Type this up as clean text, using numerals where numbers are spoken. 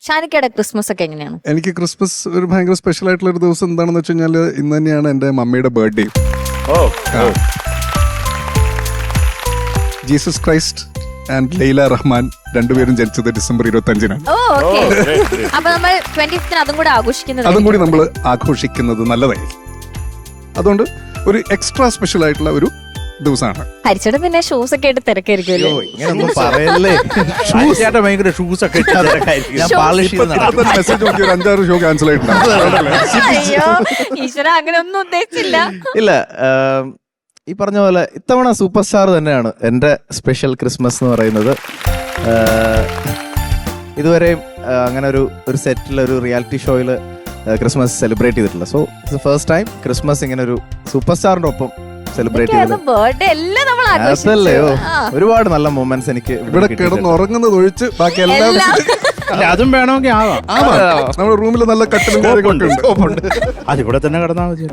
ഷാനിക്കയുടെ Christmas ഒക്കെ എങ്ങനെയാണ്? എനിക്ക് ക്രിസ്മസ് ഒരു ഭയങ്കര സ്പെഷ്യൽ ആയിട്ടുള്ള ഒരു ദിവസം എന്താണെന്ന് വെച്ച് കഴിഞ്ഞാൽ ഇന്ന് തന്നെയാണ് എൻ്റെ മമ്മിയുടെ birthday. Jesus Christ and Laila Rahman രണ്ടുപേരും ജനിച്ചത് ഡിസംബർ 25-നാണ്. അപ്പൊ നമ്മൾ 25 അതും കൂടെ ആഘോഷിക്കുന്നത് അതും കൂടി നമ്മൾ ആഘോഷിക്കുന്നത് നല്ലതായിരിക്കും. അതുകൊണ്ട് ഒരു എക്സ്ട്രാ സ്പെഷ്യൽ ആയിട്ടുള്ള ഒരു ദിവസമാണ്. ഹരിച്ചേട്ടൻ പിന്നെ ഷൂസ് ഒക്കെ ആയിട്ട് തിരക്കായിരിക്കുമല്ലോ. ഭയങ്കര ഷൂസ് ഒക്കെ മെസ്സേജ് നോക്കി ഒരു 5-6 ഷോ ക്യാൻസൽ ആയിട്ടുണ്ടാവും. അയ്യോ ഈശ്വര, അങ്ങനെ ഒന്നും ഉദ്ദേശിച്ചില്ല. ഇല്ല, ഈ പറഞ്ഞ പോലെ ഇത്തവണ സൂപ്പർ സ്റ്റാർ തന്നെയാണ് എൻ്റെ സ്പെഷ്യൽ ക്രിസ്മസ് എന്ന് പറയുന്നത്. ഇതുവരെയും അങ്ങനെ ഒരു സെറ്റിൽ ഒരു റിയാലിറ്റി ഷോയിൽ ക്രിസ്മസ് സെലിബ്രേറ്റ് ചെയ്തിട്ടില്ല. So it's first time Christmas ഇങ്ങനെ ഒരു സൂപ്പർ സ്റ്റാറിന്റെ ഒപ്പം സെലിബ്രേറ്റ് ചെയ്തത്. ബർത്ത്ഡേ എല്ലാം നമ്മൾ അതല്ലയോ, ഒരുപാട് നല്ല മൊമെന്റ്സ് എനിക്ക് ഇവിടെ കിടന്ന് ഉറങ്ങുന്നത് ഒഴിച്ച് ബാക്കി എല്ലാം അതും വേണമെങ്കിൽ ആവാം. നമ്മുടെ റൂമിൽ നല്ല കട്ടിലും കാര്യങ്ങളൊക്കെ ഉണ്ട്. അതിവിടെ തന്നെ കിടന്നാൽ മതി.